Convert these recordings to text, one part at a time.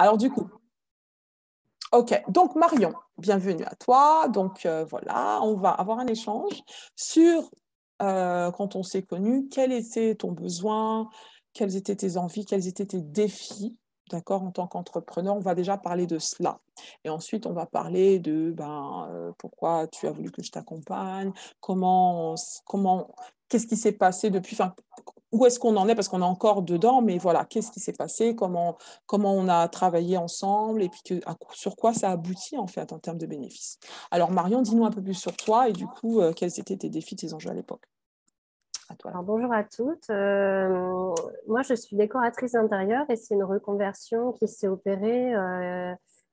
Alors du coup, ok, donc Marion, bienvenue à toi. Donc voilà, on va avoir un échange sur quand on s'est connus, quel était ton besoin, quelles étaient tes envies, quels étaient tes défis, d'accord, en tant qu'entrepreneur. On va déjà parler de cela. Et ensuite, on va parler de pourquoi tu as voulu que je t'accompagne, qu'est-ce qui s'est passé depuis, enfin, où est-ce qu'on en est, parce qu'on est encore dedans, mais voilà, qu'est-ce qui s'est passé, comment on a travaillé ensemble, et puis sur quoi ça aboutit, en fait, en termes de bénéfices. Alors, Marion, dis-nous un peu plus sur toi, et du coup, quels étaient tes défis, tes enjeux à l'époque. À toi. Alors, bonjour à toutes. Moi, je suis décoratrice d'intérieur et c'est une reconversion qui s'est opérée.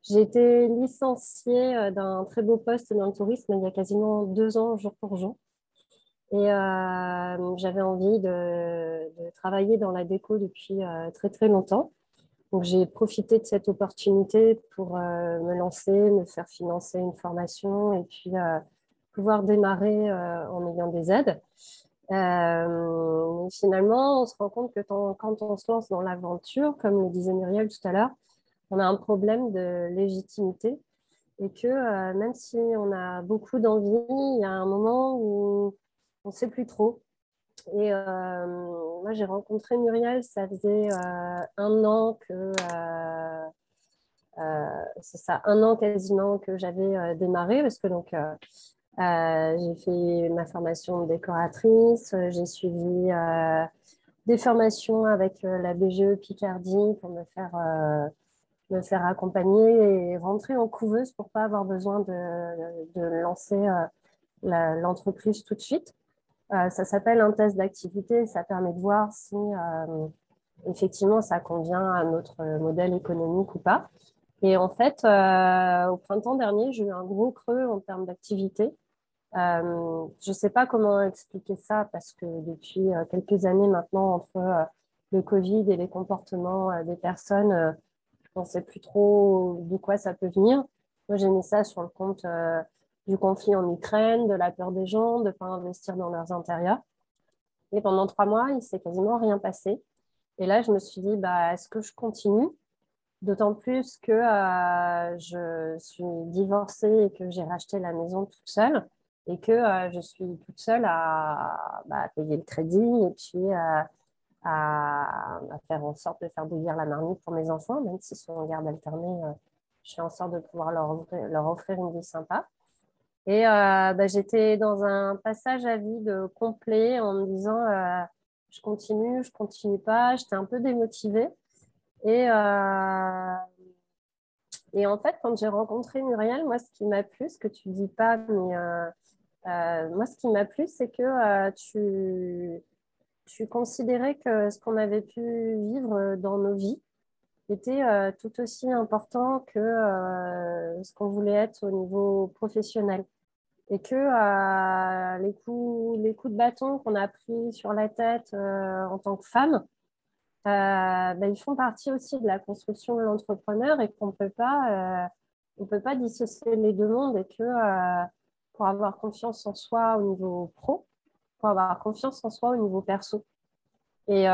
J'ai été licenciée d'un très beau poste dans le tourisme il y a quasiment 2 ans, jour pour jour. Et j'avais envie de travailler dans la déco depuis très, très longtemps. Donc, j'ai profité de cette opportunité pour me lancer, me faire financer une formation et puis pouvoir démarrer en ayant des aides. Finalement, on se rend compte que quand on se lance dans l'aventure, comme le disait Muriel tout à l'heure, on a un problème de légitimité et que même si on a beaucoup d'envie, il y a un moment où on ne sait plus trop. Et moi, j'ai rencontré Muriel, ça faisait 1 an c'est ça, 1 an quasiment que j'avais démarré parce que donc j'ai fait ma formation de décoratrice, j'ai suivi des formations avec la BGE Picardie pour me faire accompagner et rentrer en couveuse pour pas avoir besoin de lancer l'entreprise tout de suite. Ça s'appelle un test d'activité, ça permet de voir si effectivement ça convient à notre modèle économique ou pas. Et en fait, au printemps dernier, j'ai eu un gros creux en termes d'activité. Je ne sais pas comment expliquer ça parce que depuis quelques années maintenant, entre le Covid et les comportements des personnes, on ne sait plus trop d'où quoi ça peut venir. Moi, j'ai mis ça sur le compte du conflit en Ukraine, de la peur des gens, de ne pas investir dans leurs intérieurs. Et pendant 3 mois, il ne s'est quasiment rien passé. Et là, je me suis dit, bah, est-ce que je continue? D'autant plus que je suis divorcée et que j'ai racheté la maison toute seule et que je suis toute seule à payer le crédit et puis à faire en sorte de faire bouillir la marmite pour mes enfants, même s'ils sont en garde alternée, je fais en sorte de pouvoir leur offrir une vie sympa. Et j'étais dans un passage à vide complet en me disant je continue pas, j'étais un peu démotivée. Et, et en fait, quand j'ai rencontré Muriel, moi, ce qui m'a plu, ce que tu dis pas, mais moi, ce qui m'a plu, c'est que tu considérais que ce qu'on avait pu vivre dans nos vies était tout aussi important que ce qu'on voulait être au niveau professionnel. Et que les coups de bâton qu'on a pris sur la tête en tant que femme, ils font partie aussi de la construction de l'entrepreneur et on peut pas dissocier les deux mondes et que pour avoir confiance en soi au niveau pro, pour avoir confiance en soi au niveau perso. Et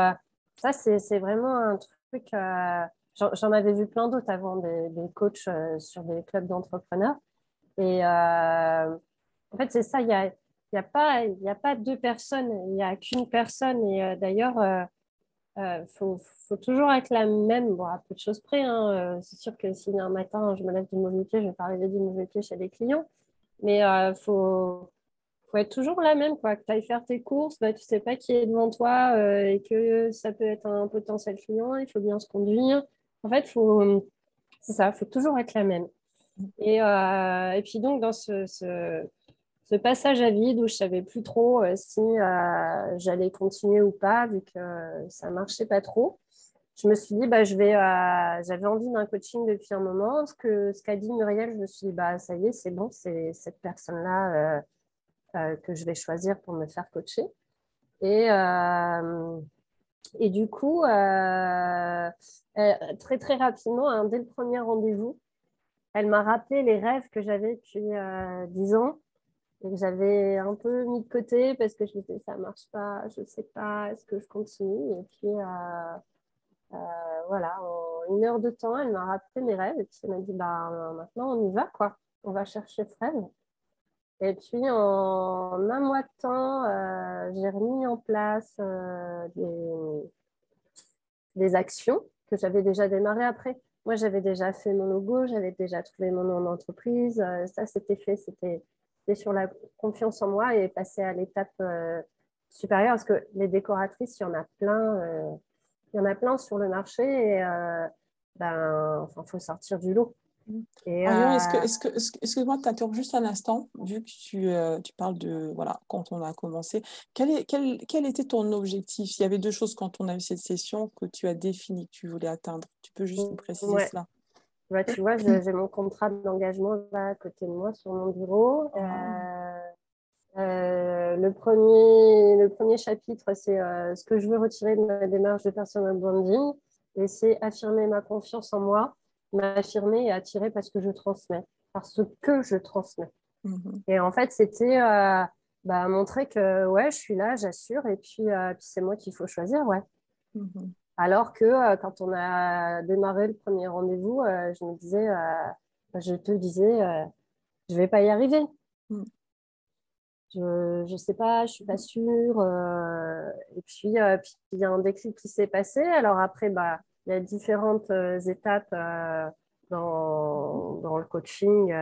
ça, c'est vraiment un truc. J'en avais vu plein d'autres avant, des coachs sur des clubs d'entrepreneurs. Et en fait, c'est ça, il y a pas deux personnes, il n'y a qu'une personne. Et d'ailleurs, faut toujours être la même, bon, à peu de choses près, hein. C'est sûr que si un matin je me lève du mauvais pied, je vais pas arriver du mauvais pied chez les clients. Mais faut être toujours la même, quoi. Que tu ailles faire tes courses, bah, tu sais pas qui est devant toi et que ça peut être un potentiel client, il faut bien se conduire. En fait, c'est ça, faut toujours être la même. Et puis donc, dans ce passage à vide où je savais plus trop si j'allais continuer ou pas, vu que ça marchait pas trop, je me suis dit, bah, j'avais envie d'un coaching depuis un moment. Ce qu'a dit Muriel, je me suis dit, bah, ça y est, c'est bon, c'est cette personne-là que je vais choisir pour me faire coacher. Et, euh, et du coup, très, très rapidement, hein, dès le premier rendez-vous, elle m'a rappelé les rêves que j'avais depuis 10 ans et que j'avais un peu mis de côté parce que je me disais, ça marche pas, je sais pas, est-ce que je continue? Et puis, Voilà, en 1 heure de temps, elle m'a rappelé mes rêves et puis elle m'a dit bah, maintenant on y va, quoi. On va chercher Fred. Et puis en 1 mois de temps, j'ai remis en place des actions que j'avais déjà démarrées après. Moi, j'avais déjà fait mon logo, j'avais déjà trouvé mon nom d'entreprise. Ça, c'était fait, c'était sur la confiance en moi et passer à l'étape supérieure parce que les décoratrices, il y en a plein. Il y en a plein sur le marché et faut sortir du lot. Et, Marion, excuse-moi de t'interrompre juste un instant, vu que tu parles de, voilà, quand on a commencé. Quel était ton objectif? Il y avait 2 choses quand on a eu cette session que tu as définies, que tu voulais atteindre. Tu peux juste nous préciser ouais. cela? Bah, tu vois, j'ai mon contrat d'engagement là à côté de moi sur mon bureau. Le premier chapitre, c'est ce que je veux retirer de ma démarche de personal branding. Et c'est affirmer ma confiance en moi, m'affirmer et attirer parce que je transmets, parce que je transmets. Mhm. Et en fait, c'était montrer que ouais, je suis là, j'assure, et puis c'est moi qu'il faut choisir, ouais. Mhm. Alors que quand on a démarré le premier rendez-vous, je te disais, je vais pas y arriver. Mhm. Je sais pas, je suis pas sûre. Puis il y a un déclic qui s'est passé. Alors après, il y a différentes étapes dans le coaching.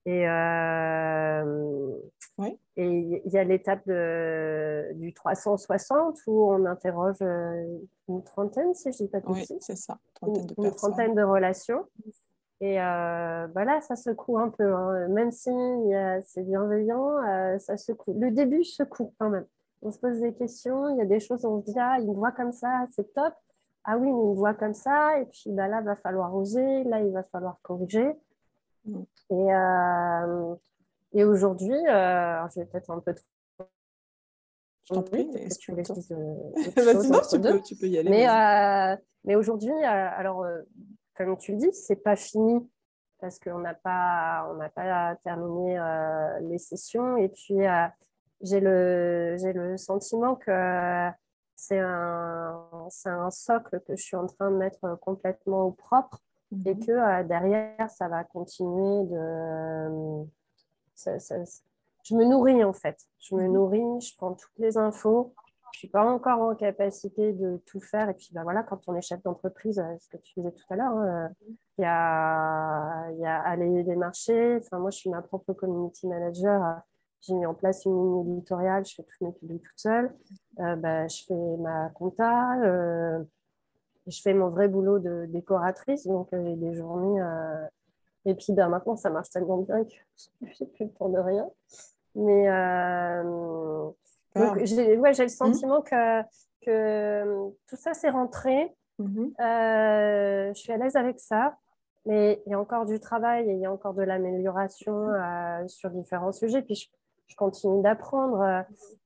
Et, euh, Oui, et il y a l'étape du 360 où on interroge une trentaine, si je dis pas de oui, bêtises, c'est ça, une, trentaine de une personnes. trentaine de relations. Et là, ça secoue un peu, hein. Même si c'est bienveillant, ça secoue. Le début secoue quand même. On se pose des questions, il y a des choses, on se dit, ah, il me voit comme ça, c'est top. Ah oui, mais il me voit comme ça. Et puis là, il va falloir oser, là, il va falloir corriger. Mhm. Et, aujourd'hui, alors je vais peut-être un peu Je t'en trop prie, vite, peut-être que tu écoute. laisses autre Bah, chose sinon, entre deux. tu peux y aller, Mais, vas-y. mais aujourd'hui, comme tu le dis, c'est pas fini parce on n'a pas terminé les sessions. Et puis, j'ai le sentiment que c'est un socle que je suis en train de mettre complètement au propre et Mhm. que derrière, ça va continuer de ça- ça- je me nourris en fait. Je me Mhm. nourris, je prends toutes les infos. Je suis pas encore en capacité de tout faire. Et puis voilà, quand on est chef d'entreprise, ce que tu disais tout à l'heure, hein, il y a aller des marchés. Enfin, moi, je suis ma propre community manager. J'ai mis en place une ligne éditoriale. Je fais tous mes publics toute seule. Je fais ma compta. Je fais mon vrai boulot de décoratrice. Donc, j'ai des journées. Et puis maintenant, ça marche tellement bien que je n'ai plus le temps de rien. Mais donc, Superbe. j'ai le Mhm. sentiment que tout ça, c'est rentré. Mhm. Je suis à l'aise avec ça. Mais il y a encore du travail et il y a encore de l'amélioration sur différents sujets. Puis je continue d'apprendre.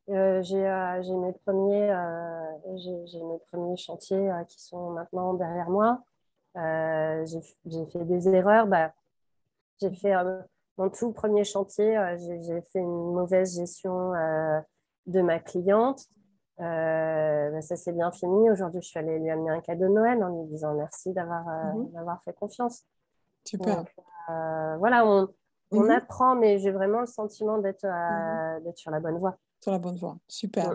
J'ai mes premiers chantiers qui sont maintenant derrière moi. J'ai fait des erreurs. J'ai fait mon tout premier chantier, j'ai fait une mauvaise gestion de ma cliente. Ça s'est bien fini. Aujourd'hui, je suis allée lui amener un cadeau de Noël en lui disant merci Mhm. d'avoir fait confiance. Superbe. Donc voilà, on Mhm. apprend, mais j'ai vraiment le sentiment Mhm. d'être sur la bonne voie. Sur la bonne voie. Mm. Super.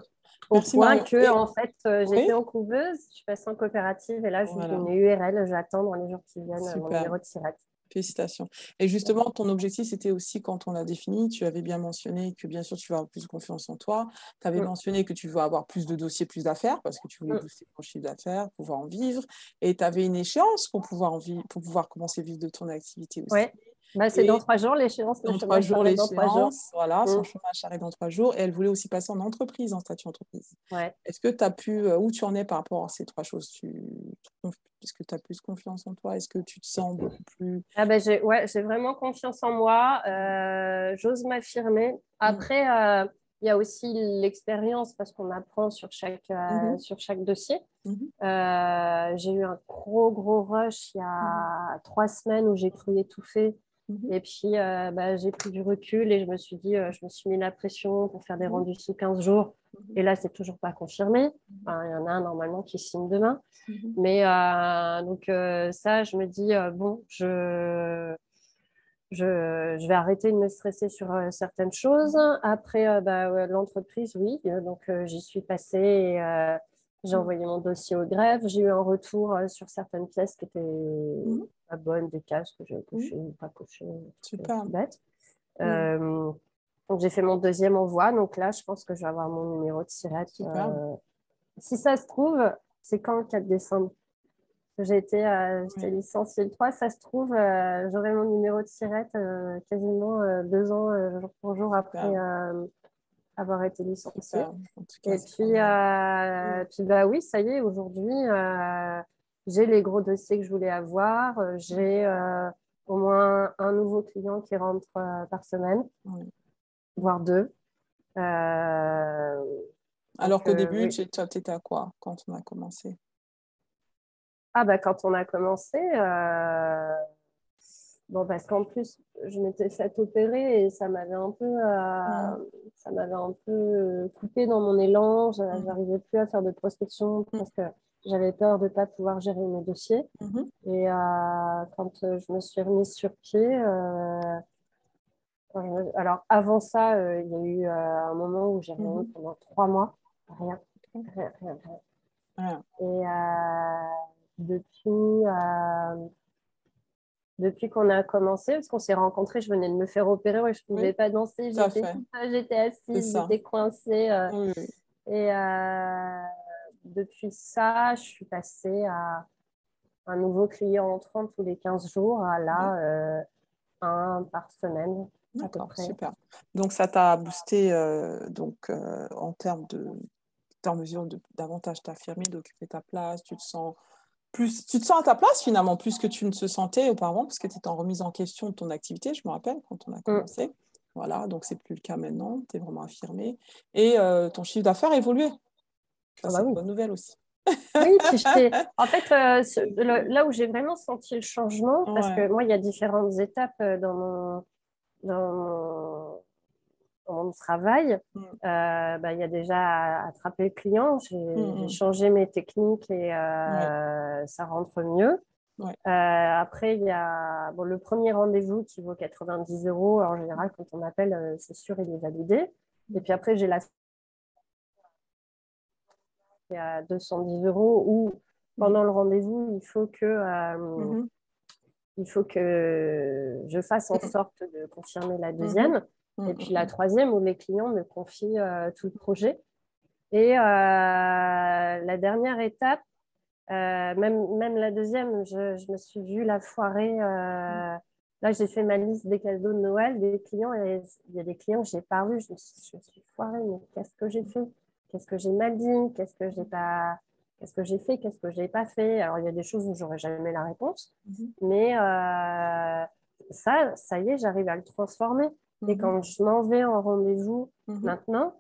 Au Merci point Marion. que, Et en fait, j'étais oui, en couveuse, je suis passée en coopérative et là, je voilà, une URL, j'attends dans les jours qui viennent mon super. numéro de SIRET. Félicitations. Et justement, ton objectif, c'était aussi quand on l'a défini, tu avais bien mentionné que bien sûr, tu vas avoir plus de confiance en toi. Tu avais Mm. mentionné que tu veux avoir plus de dossiers, plus d'affaires, parce que tu voulais Mm. booster ton chiffre d'affaires, pouvoir en vivre. Et tu avais une échéance pour pouvoir, pour pouvoir commencer à vivre de ton activité aussi. Ouais, c'est dans Et 3 jours l'échéance, le dans chemin 3 jours, s'arrête dans 3 jours. l'échéance, voilà, Mm. son chemin s'arrête dans 3 jours. Et elle voulait aussi passer en entreprise, en statut entreprise. Ouais. Est-ce que tu as pu, où tu en es par rapport à ces 3 choses? Est-ce que tu as plus confiance en toi? Est-ce que tu te sens beaucoup plus... J'ai vraiment confiance en moi. J'ose m'affirmer. Mm. Après, il y a aussi l'expérience parce qu'on apprend Mhm. sur chaque dossier. Mhm. J'ai eu un gros rush il y Mhm. a 3 semaines où j'ai cru étouffer. Mhm. Et puis, j'ai pris du recul et je me suis dit, je me suis mis la pression pour faire des Mhm. rendus sous 15 jours. Et là, c'est toujours pas confirmé. Enfin, il y en a un normalement qui signe demain. Mhm. Mais donc ça, je me dis, bon, je vais arrêter de me stresser sur certaines choses. Après, ouais, l'entreprise, oui. Donc, j'y suis passée et j'ai Mhm. envoyé mon dossier au greffe. J'ai eu un retour sur certaines pièces qui étaient Mhm. pas bonnes, des cases que j'avais Mhm. cochées ou pas cochées. C'était Super. tout bête. Mhm. Donc, j'ai fait mon deuxième envoi. Donc là, je pense que je vais avoir mon numéro de SIRET. Super. Si ça se trouve, c'est quand le 4 décembre? J'étais Oui, licenciée le 3, ça se trouve, j'aurai mon numéro de SIRET quasiment 2 ans jour pour jour après super. avoir été licenciée. Super. En tout cas, Et c'est puis, formidable. Mhm. bah oui, ça y est, aujourd'hui, j'ai les gros dossiers que je voulais avoir. J'ai au moins un nouveau client qui rentre par semaine, Oui. voire deux. Euh, Alors qu'au début, oui. tu étais à quoi quand on a commencé? Ah bah quand on a commencé, bon, parce qu'en plus, je m'étais fait opérer et Mhm. ça m'avait un peu coupé dans mon élan. Mhm. J'arrivais plus à faire de prospection parce que j'avais peur de ne pas pouvoir gérer mes dossiers. Mhm. Et quand je me suis remise sur pied, alors avant ça, il y a eu un moment où j'ai rien eu Mhm. pendant 3 mois. Rien, Ok. rien, rien, rien. Voilà. Et depuis, depuis qu'on a commencé, parce qu'on s'est rencontrés, je venais de me faire opérer, ouais, je ne Oui, pouvais pas danser, tout à fait. j'étais C'est assise, ça. j'étais coincée. Oui, oui. Et depuis ça, je suis passée à un nouveau client entrant tous les 15 jours, à Oui. là, un par semaine à peu D'accord, près. super. Donc, ça t'a boosté en termes de... T'es en mesure de davantage t'affirmer, d'occuper ta place, tu te sens à ta place finalement, plus que tu ne te sentais auparavant, parce que tu étais en remise en question de ton activité, je me rappelle, quand on a Mm. commencé. Voilà, donc c'est plus le cas maintenant, tu es vraiment affirmé. Et ton chiffre d'affaires a évolué. Ça, Ah bah c'est une oui. bonne nouvelle aussi. Oui, puis en fait, là où j'ai vraiment senti le changement, parce Ouais. que moi, il y a différentes étapes dans mon travail, Mm, bah, il y a déjà attraper le client. J'ai mm, changé mes techniques et mm. Ouais, ça rentre mieux. ouais. Après, il y a bon, le premier rendez-vous qui vaut 90 euros. En général, quand on appelle, c'est sûr, il est validé. Et puis après, j'ai la à 210 euros où Mm, pendant le rendez-vous, mhm, il faut que je fasse en mm, sorte de confirmer la mhm, deuxième. mm, Et mm, puis la mm. troisième où les clients me confient tout le projet. Et la dernière étape, même la deuxième, je me suis vue la foirer. Là, j'ai fait ma liste des cadeaux de Noël des clients et il y a des clients que j'ai pas vus. Je me suis foirée, mais qu'est-ce que j'ai fait? Qu'est-ce que j'ai mal dit? Qu'est-ce que j'ai fait? Qu'est-ce que j'ai pas fait? Alors, il y a des choses où j'aurais jamais la réponse, Mhm, mais ça y est, j'arrive à le transformer. Et mhm, quand je m'en vais en rendez-vous mhm. maintenant,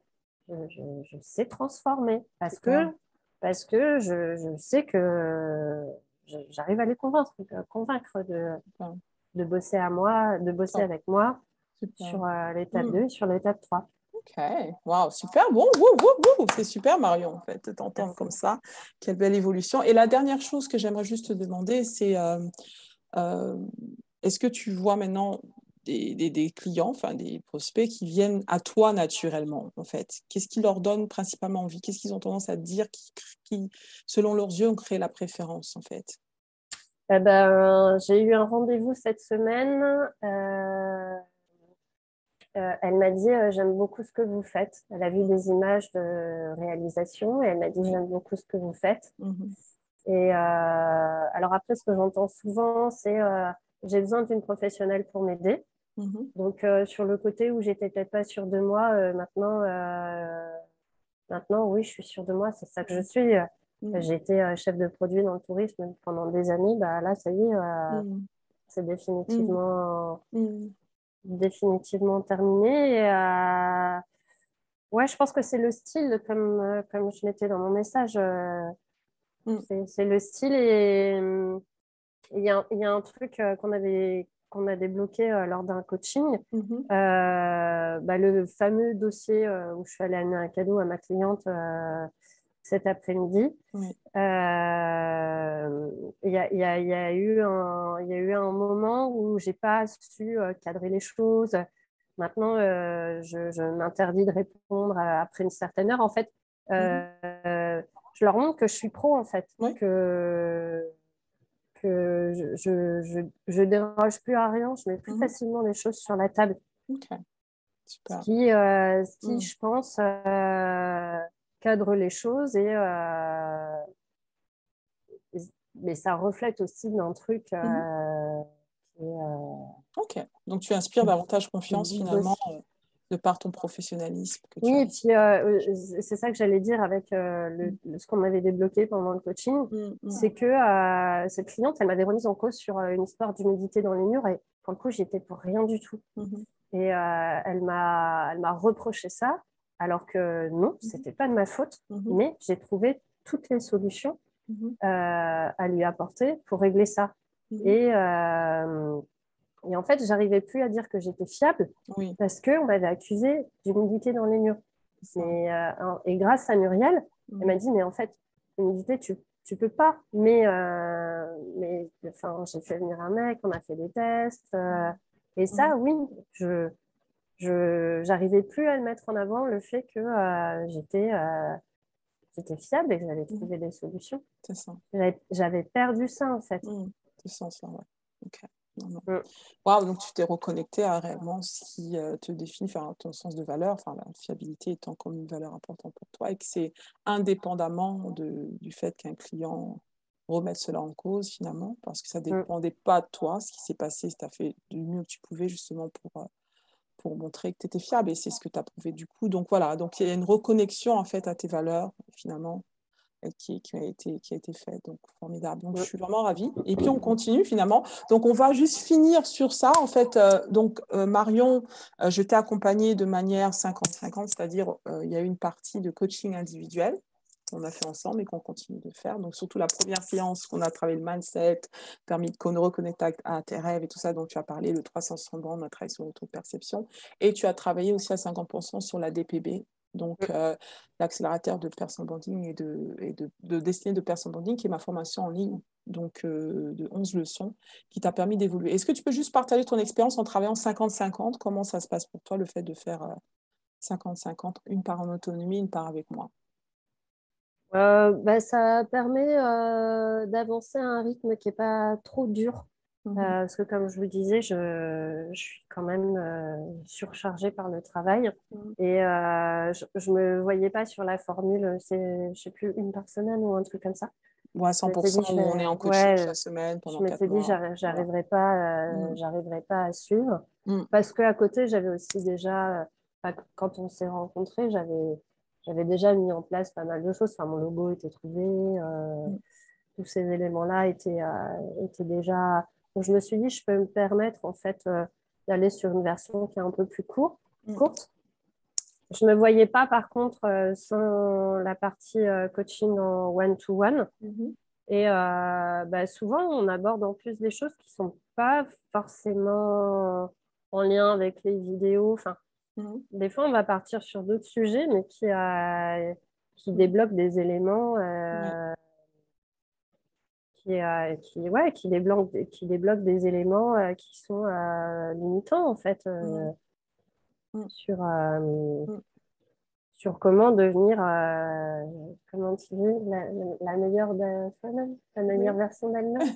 je sais transformer Super. parce que je sais que j'arrive à les convaincre Super. de bosser à moi, de bosser Top. avec moi Super. sur l'étape Mm. 2 et sur l'étape 3. Ok, waouh, super, bon, wouh, wouh, wouh. C'est super Marion, en fait, de t'entendre comme Merci. ça. Quelle belle évolution. Et la dernière chose que j'aimerais juste te demander, c'est euh, est-ce que tu vois maintenant des clients, enfin des prospects qui viennent à toi naturellement, en fait? Qu'est-ce qui leur donne principalement envie? Qu'est-ce qu'ils ont tendance à te dire qui, selon leurs yeux, ont créé la préférence, en fait? Eh ben, j'ai eu un rendez-vous cette semaine. Elle m'a dit, j'aime beaucoup ce que vous faites. Elle a vu des images de réalisation et elle m'a dit, Oui. j'aime beaucoup ce que vous faites. Mhm, Et alors après, ce que j'entends souvent, c'est j'ai besoin d'une professionnelle pour m'aider. mhm, Donc sur le côté où j'étais peut-être pas sûre de moi, maintenant, oui, je suis sûre de moi. C'est ça que je suis. mhm, J'ai été chef de produit dans le tourisme pendant des années. Bah, là, ça y est, mhm, c'est mhm, mhm, définitivement terminé. Et, ouais, je pense que c'est le style, comme je mettais dans mon message. mhm, C'est le style et il y a un truc qu'on a débloqué lors d'un coaching. Mhm. Le fameux dossier où je suis allée amener un cadeau à ma cliente cet après-midi. Oui. Il y a eu un moment où j'ai pas su cadrer les choses. Maintenant, je m'interdis de répondre après une certaine heure. En fait, Mhm. je leur montre que je suis pro, en fait, Oui. que je déroge plus à rien, je mets plus Mhm. facilement les choses sur la table. Ok, Ce super. qui Mhm. je pense, cadre les choses mais ça reflète aussi d'un truc Mhm. qui est Ok, donc tu inspires davantage confiance finalement bossé. de par ton professionnalisme que tu Oui, as. et puis c'est ça que j'allais dire avec ce qu'on m'avait débloqué pendant le coaching, Mhm. Mhm. c'est que cette cliente, elle m'avait remise en cause sur une histoire d'humidité dans les murs et pour le coup, j'y étais pour rien du tout. Mhm. Et elle m'a reproché ça, alors que non, Mhm. c'était pas de ma faute, Mhm. mais j'ai trouvé toutes les solutions Mhm. à lui apporter pour régler ça. Mhm. Et, euh, et en fait, j'arrivais plus à dire que j'étais fiable Oui, parce qu'on m'avait accusé d'humidité dans les murs. c'est ça. Et grâce à Muriel, elle Mhm. m'a dit, mais en fait, l'humidité, tu peux pas. Mais enfin, j'ai fait venir un mec, on a fait des tests. Et Mhm. ça, oui, j'arrivais plus à le mettre en avant, le fait que j'étais fiable et que j'allais Mhm. trouver des solutions. C'est ça. J'avais perdu ça, en fait. Mhm. Ce sens-là, ouais. Ok. Non, non. Mm. Waouh, donc tu t'es reconnecté à réellement ce qui te définit, enfin, ton sens de valeur, enfin, la fiabilité étant comme une valeur importante pour toi et que c'est indépendamment du fait qu'un client remette cela en cause finalement, parce que ça ne Mm. dépendait pas de toi, ce qui s'est passé, tu as fait du mieux que tu pouvais justement pour montrer que tu étais fiable et c'est ce que tu as prouvé du coup. Donc voilà, donc il y a une reconnexion en fait à tes valeurs finalement qui a été fait. Donc, formidable. Donc, je Mm. suis vraiment ravie. Et puis, on continue finalement. Donc, on va juste finir sur ça. En fait, Marion, je t'ai accompagnée de manière 50-50, c'est-à-dire il y a eu une partie de coaching individuel qu'on a fait ensemble et qu'on continue de faire. Donc, surtout la première séance qu'on a travaillé le mindset, permis de reconnecter à tes rêves et tout ça dont tu as parlé, le 360 on a travaillé sur l'auto-perception. Et tu as travaillé aussi à 50% sur la DPB, donc l'accélérateur de personal branding et de destinée de personal branding, qui est ma formation en ligne, donc de 11 leçons, qui t'a permis d'évoluer. Est-ce que tu peux juste partager ton expérience en travaillant 50-50? Comment ça se passe pour toi, le fait de faire 50-50, une part en autonomie, une part avec moi? Ça permet d'avancer à un rythme qui n'est pas trop dur. Mhm. Parce que comme je vous disais, je suis quand même surchargée par le travail. Mhm. Et je ne me voyais pas sur la formule, c'est, je sais plus, une par semaine ou un truc comme ça. Ouais, Je m'étais 100% dit, où on est en coaching ouais, chaque semaine je pendant 4 m'étais dit, mois. Voilà. Mhm. j'arriverai pas à suivre. Mhm. Parce qu'à côté, j'avais aussi déjà, quand on s'est rencontrés, j'avais déjà mis en place pas mal de choses. Enfin, mon logo était trouvé, Mhm. tous ces éléments-là étaient déjà. Donc, je me suis dit, je peux me permettre en fait d'aller sur une version qui est un peu plus courte. Je ne me voyais pas, par contre, sans la partie coaching en one-to-one. Mhm. Et souvent, on aborde en plus des choses qui ne sont pas forcément en lien avec les vidéos. Enfin, Mhm. des fois, on va partir sur d'autres sujets, mais qui Mhm. débloquent des éléments, Ouais. qui débloquent des éléments qui sont limitants, en fait, Mhm. Mhm. sur, sur comment devenir, comment tu dis, la meilleure de soi-même, la meilleure Oui. version d'elle-même.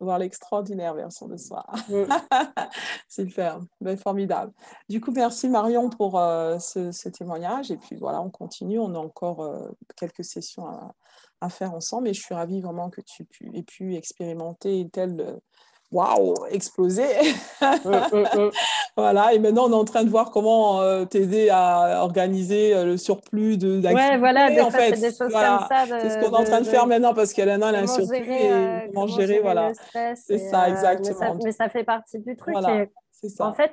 Voir l'extraordinaire version de soi. Mm. Super, ben, formidable. Du coup, merci Marion pour ce témoignage. Et puis voilà, on continue. On a encore quelques sessions à faire ensemble. Et je suis ravie vraiment que aies pu expérimenter une telle waouh, exploser. Mm, mm, mm. Voilà, et maintenant on est en train de voir comment t'aider à organiser le surplus Ouais, voilà, d'activités. des En fois, fait, c'est des choses comme voilà, ça c'est ce qu'on est en train de faire maintenant parce qu'Elena elle a un surplus et comment comment gérer, gérer le voilà. stress. C'est ça, exactement. Mais ça fait partie du truc. Voilà, Et c'est en ça. fait,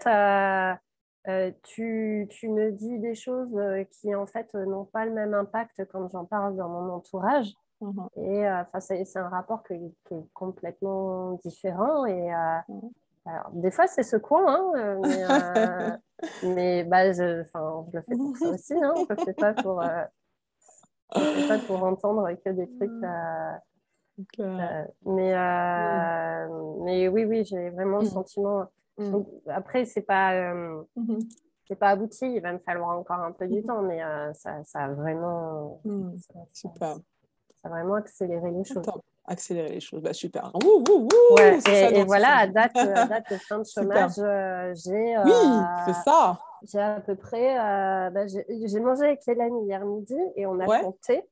tu me dis des choses qui, en fait, n'ont pas le même impact quand j'en parle dans mon entourage. Mhm. Et enfin, c'est un rapport qui est complètement différent. Alors, des fois, c'est secouant, hein, mais bah, je le fais pour ça aussi. Hein. On ne fait pas pour entendre que des trucs. Donc, euh, Mais, mm, oui, oui, j'ai vraiment le mm, sentiment. mm, Donc, après, mhm, c'est pas abouti. Il va me falloir encore un peu du mhm, temps, mais ça a vraiment, mm. Super. ça a vraiment accéléré les choses. Attends, accélérer les choses. Bah, super. Ouh, ouh, ouh, Ouais, c'est ça et dont il voilà, s'agit. à date de fin de Super. chômage, Oui, c'est ça. j'ai à peu près, j'ai mangé avec Hélène hier midi et on a Ouais, compté.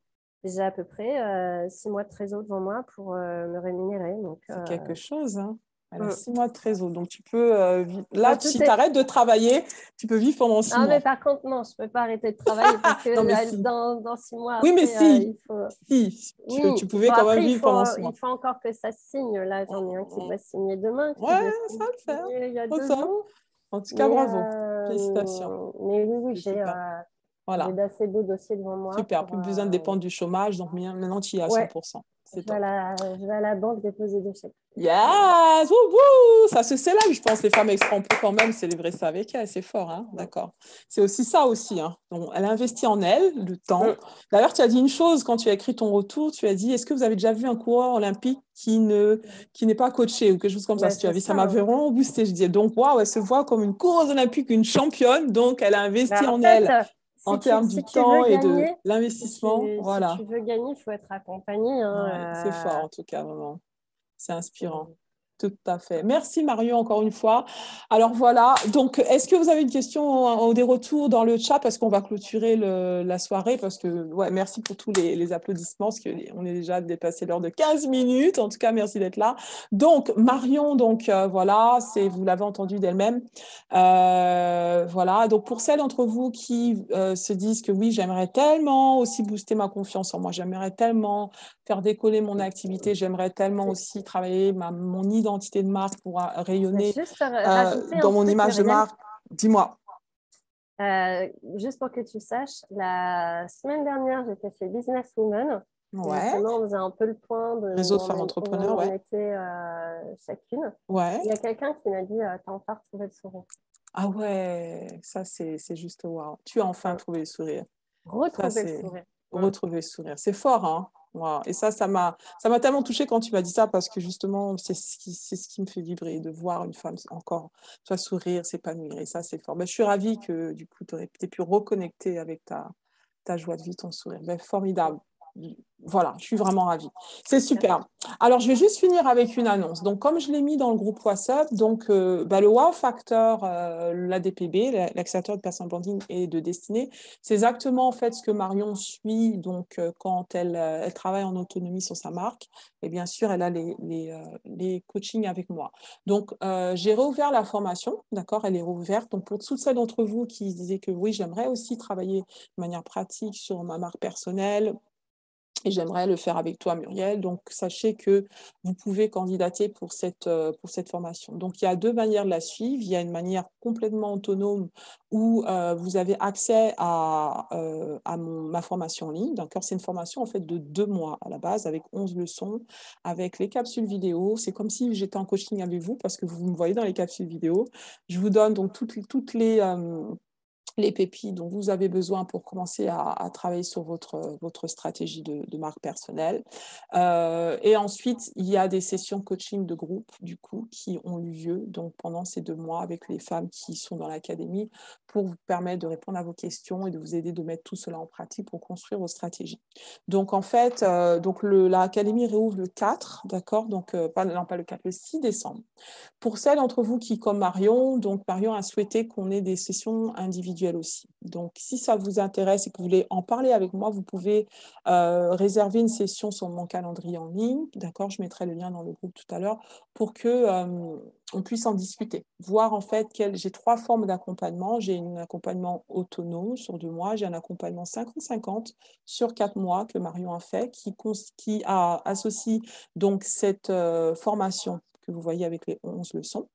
J'ai à peu près 6 mois de trésor devant moi pour me rémunérer. Donc, c'est quelque chose, hein. Elle a mm. 6 mois de trésor. Donc, tu peux là, Enfin, tout si tu est. arrêtes de travailler, tu peux vivre pendant six Ah, mais mois. par contre, non, je ne peux pas arrêter de travailler parce que Non, mais si. dans 6 mois Oui, mais après, si. il faut. Si. Tu Oui, pouvais bon, quand même après, vivre pendant 6 mois. il faut encore que ça se signe. Là, j'en ai un qui doit signer demain, qui Ouais, devait ça va le faire. signer il y a Faut 2 ça. jours. En tout cas, Mais, bravo. Félicitations. oui, oui, C'est super. j'ai Voilà. d'assez beaux dossiers devant moi Super. pour. Plus besoin de dépendre du chômage. Donc, maintenant, tu y es à Ouais, 100%. C'est top. je vais à la banque déposer des chèques. Yes! Wouh, wouh! Ça se célèbre, je pense. Les femmes extra, on peut quand même célébrer ça avec elles. C'est fort, hein? D'accord. C'est aussi ça aussi, hein. Donc, elle a investi en elle, le temps. Mm. D'ailleurs, tu as dit une chose quand tu as écrit ton retour. Tu as dit, est-ce que vous avez déjà vu un coureur olympique qui n'est pas coaché ou quelque chose comme ça? Ouais, Si tu as c'est vu, ça ça. m'avait Hein. vraiment boosté. Je disais, donc, waouh, elle se voit comme une coureuse olympique, une championne. Donc, elle a investi Bah, en en fait, elle en termes si du tu veux temps et de gagner, l'investissement. si Voilà. tu veux gagner, il faut être accompagné. Ouais, c'est fort, Hein, en tout cas, vraiment. C'est inspirant. c'est- Tout à fait. Merci Marion encore une fois. Alors voilà, donc est-ce que vous avez une question ou des retours dans le chat parce qu'on va clôturer la soirée parce que ouais, merci pour tous les applaudissements parce qu'on est déjà dépassé l'heure de 15 minutes. En tout cas, merci d'être là. Donc Marion, donc voilà, vous l'avez entendu d'elle-même. Voilà, donc pour celles d'entre vous qui se disent que oui, j'aimerais tellement aussi booster ma confiance en moi, j'aimerais tellement faire décoller mon activité. J'aimerais tellement aussi travailler mon identité de marque pour Je vais rayonner juste rajouter un dans mon truc, image de Muriel. marque. Dis-moi. Juste pour que tu saches, la semaine dernière, j'étais chez Business Women. Et Ouais. justement, on faisait un peu le point de Réseau où de femmes où on entrepreneurs, en ouais. était chacune. Ouais. Il y a quelqu'un qui m'a dit, t'as enfin retrouvé le sourire. Ah ouais, ça c'est juste wow. Tu as enfin Mm. trouvé le sourire. Ça Retrouver le c'est sourire. Mm. retrouver le sourire. C'est fort, hein. Wow. Et ça m'a tellement touchée quand tu m'as dit ça parce que justement c'est ce qui me fait vibrer de voir une femme encore tu vois, sourire, s'épanouir. Et ça c'est fort. Ben, je suis ravie que du coup tu aies pu reconnecter avec ta joie de vie, ton sourire. Ben, Mm. formidable. Voilà, je suis vraiment ravie. C'est Merci. super. Alors, je vais juste finir avec une annonce. Donc, comme je l'ai mis dans le groupe WhatsApp, donc bah, le Wow Factor, l'ADPB, l'accélérateur de personnes branding et de destinée, c'est exactement en fait ce que Marion suit donc quand elle travaille en autonomie sur sa marque. Et bien sûr, elle a les coachings avec moi. Donc, j'ai réouvert la formation, d'accord? Elle est rouverte. Donc, pour toutes celles d'entre vous qui disaient que oui, j'aimerais aussi travailler de manière pratique sur ma marque personnelle, et j'aimerais le faire avec toi, Muriel. Donc, sachez que vous pouvez candidater pour cette formation. Donc, il y a deux manières de la suivre. Il y a une manière complètement autonome où vous avez accès à ma formation en ligne. D'accord? C'est une formation en fait de 2 mois à la base avec 11 leçons, avec les capsules vidéo. C'est comme si j'étais en coaching avec vous parce que vous me voyez dans les capsules vidéo. Je vous donne donc toutes les pépites dont vous avez besoin pour commencer à travailler sur votre stratégie de marque personnelle. Et ensuite, il y a des sessions coaching de groupe, du coup, qui ont lieu donc, pendant ces 2 mois avec les femmes qui sont dans l'académie pour vous permettre de répondre à vos questions et de vous aider de mettre tout cela en pratique pour construire vos stratégies. Donc, en fait, l'académie réouvre le 4, d'accord? Donc, pas le 4, le 6 décembre. Pour celles d'entre vous qui, comme Marion, donc Marion a souhaité qu'on ait des sessions individuelles aussi. Donc, si ça vous intéresse et que vous voulez en parler avec moi, vous pouvez réserver une session sur mon calendrier en ligne. D'accord, je mettrai le lien dans le groupe tout à l'heure pour que on puisse en discuter. Voir en fait j'ai 3 formes d'accompagnement. J'ai un accompagnement autonome sur 2 mois. J'ai un accompagnement 50-50 sur 4 mois que Marion a fait, qui associe donc cette formation que vous voyez avec les 11 leçons.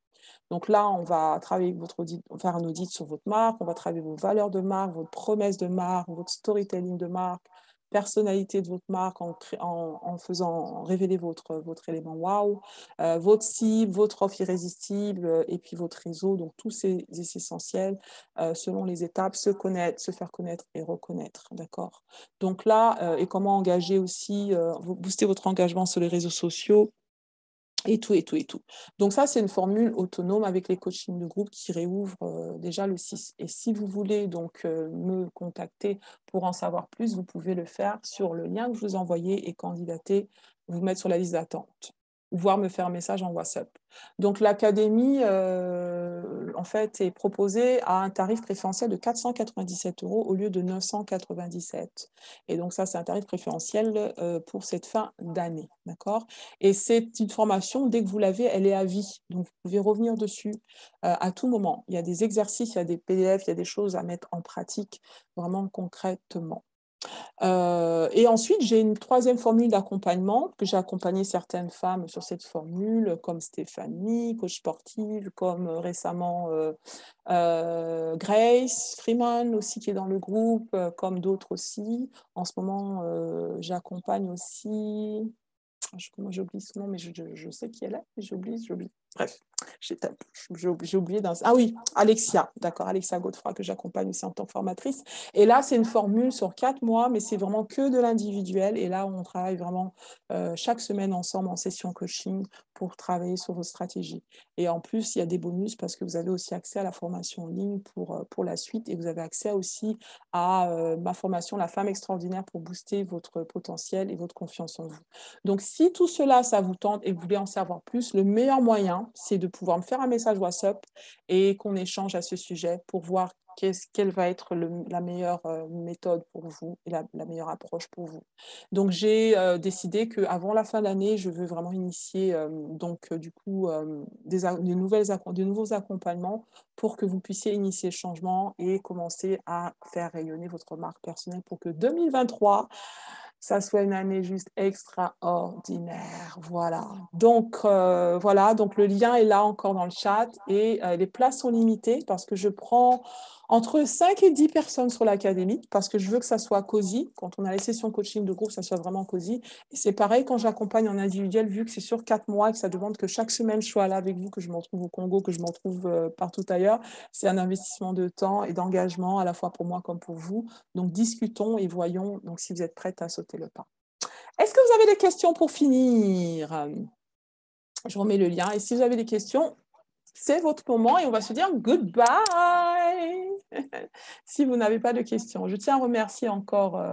Donc là, on va travailler votre audit, faire un audit sur votre marque, on va travailler vos valeurs de marque, votre promesse de marque, votre storytelling de marque, personnalité de votre marque en faisant révéler votre élément wow, votre cible, votre offre irrésistible et puis votre réseau. Donc, tous ces essentiels selon les étapes, se connaître, se faire connaître et reconnaître. D'accord? Donc là, et comment engager aussi, booster votre engagement sur les réseaux sociaux. Et tout, et tout, et tout. Donc ça, c'est une formule autonome avec les coachings de groupe qui réouvrent déjà le 6. Et si vous voulez donc me contacter pour en savoir plus, vous pouvez le faire sur le lien que je vous ai envoyé et candidater, vous mettre sur la liste d'attente, voire me faire un message en WhatsApp. Donc l'académie, en fait, est proposée à un tarif préférentiel de 497 € au lieu de 997. Et donc ça, c'est un tarif préférentiel pour cette fin d'année, d'accord? Et c'est une formation, dès que vous l'avez, elle est à vie. Donc, vous pouvez revenir dessus à tout moment. Il y a des exercices, il y a des PDF, il y a des choses à mettre en pratique vraiment concrètement. Et ensuite, j'ai une troisième formule d'accompagnement, que j'ai accompagné certaines femmes sur cette formule, comme Stéphanie, coach sportive, comme récemment Grace Freeman aussi qui est dans le groupe, comme d'autres aussi. En ce moment, j'accompagne aussi... Comment j'oublie son nom, mais je sais qui elle est, mais j'oublie. Bref, j'ai oublié d'un... Ah oui, Alexia, d'accord, Alexia Godefroy, que j'accompagne aussi en tant que formatrice. Et là, c'est une formule sur 4 mois, mais c'est vraiment que de l'individuel. Et là, on travaille vraiment chaque semaine ensemble en session coaching pour travailler sur vos stratégies. Et en plus, il y a des bonus parce que vous avez aussi accès à la formation en ligne pour la suite et vous avez accès aussi à ma formation La femme extraordinaire pour booster votre potentiel et votre confiance en vous. Donc, si tout cela, ça vous tente et que vous voulez en savoir plus, le meilleur moyen, c'est de pouvoir me faire un message WhatsApp et qu'on échange à ce sujet pour voir quelle va être la meilleure méthode pour vous et la meilleure approche pour vous. Donc, j'ai décidé qu'avant la fin de l'année, je veux vraiment initier du coup de nouveaux accompagnements pour que vous puissiez initier le changement et commencer à faire rayonner votre marque personnelle pour que 2023 ça soit une année juste extraordinaire. Voilà. Donc, donc le lien est là encore dans le chat et les places sont limitées parce que je prends entre 5 et 10 personnes sur l'académie parce que je veux que ça soit cosy. Quand on a les sessions coaching de groupe, ça soit vraiment cosy. Et c'est pareil quand j'accompagne en individuel, vu que c'est sur 4 mois et que ça demande que chaque semaine je sois là avec vous, que je me retrouve au Congo, que je me retrouve partout ailleurs. C'est un investissement de temps et d'engagement à la fois pour moi comme pour vous. Donc, discutons et voyons donc, si vous êtes prête à sauter le pas. Est-ce que vous avez des questions pour finir? Je remets le lien. Et si vous avez des questions, c'est votre moment et on va se dire goodbye si vous n'avez pas de questions. Je tiens à remercier encore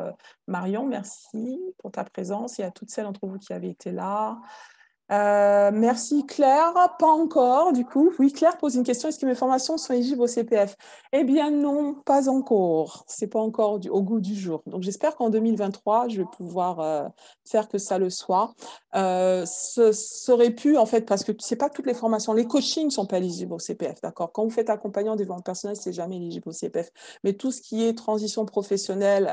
Marion. Merci pour ta présence et à toutes celles d'entre vous qui avaient été là. Merci Claire, pas encore du coup. Oui, Claire pose une question, est-ce que mes formations sont éligibles au CPF? Eh bien non, pas encore. C'est pas encore au goût du jour. Donc j'espère qu'en 2023, je vais pouvoir faire que ça le soit. Ça aurait pu en fait, parce que c'est pas toutes les formations, les coachings sont pas éligibles au CPF, d'accord? Quand vous faites accompagnant des ventes personnelles, c'est jamais éligible au CPF. Mais tout ce qui est transition professionnelle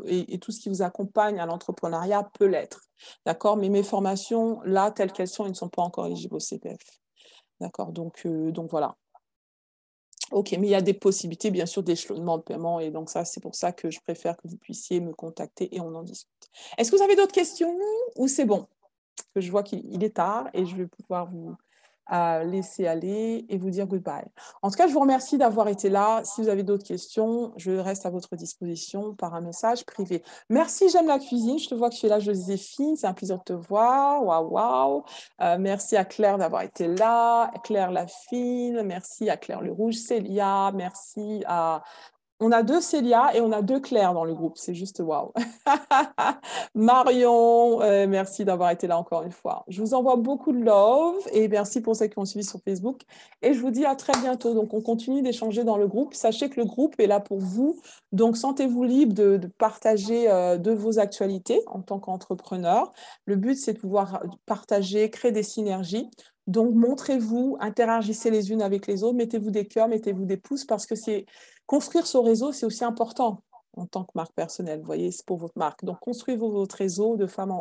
et tout ce qui vous accompagne à l'entrepreneuriat peut l'être. D'accord? Mais mes formations, là, telles qu'elles sont, elles ne sont pas encore éligibles au CPF. D'accord? Donc voilà. OK, mais il y a des possibilités, bien sûr, d'échelonnement de paiement. Et donc ça, c'est pour ça que je préfère que vous puissiez me contacter et on en discute. Est-ce que vous avez d'autres questions ou c'est bon? Parce que je vois qu'il est tard et je vais pouvoir vous laisser aller et vous dire goodbye. En tout cas, je vous remercie d'avoir été là. Si vous avez d'autres questions, je reste à votre disposition par un message privé. Merci, j'aime la cuisine. Je te vois que tu es là, Joséphine. C'est un plaisir de te voir. Waouh, waouh. Merci à Claire d'avoir été là. Claire Lafine. Merci à Claire Le Rouge. Célia. Merci à... On a 2 Célia et on a 2 Claire dans le groupe. C'est juste waouh. Marion, merci d'avoir été là encore une fois. Je vous envoie beaucoup de love et merci pour ceux qui ont suivi sur Facebook. Et je vous dis à très bientôt. Donc, on continue d'échanger dans le groupe. Sachez que le groupe est là pour vous. Donc, sentez-vous libre de partager de vos actualités en tant qu'entrepreneur. Le but, c'est de pouvoir partager, créer des synergies. Donc, montrez-vous, interagissez les unes avec les autres, mettez-vous des cœurs, mettez-vous des pouces parce que c'est construire son réseau, c'est aussi important. en tant que marque personnelle. Vous voyez, c'est pour votre marque. Donc, construisez votre réseau de femmes,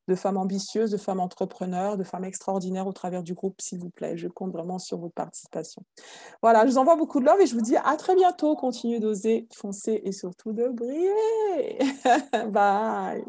de femmes ambitieuses, de femmes entrepreneurs, de femmes extraordinaires au travers du groupe, s'il vous plaît. Je compte vraiment sur votre participation. Voilà, je vous envoie beaucoup de love et je vous dis à très bientôt. Continuez d'oser, foncer et surtout de briller. Bye.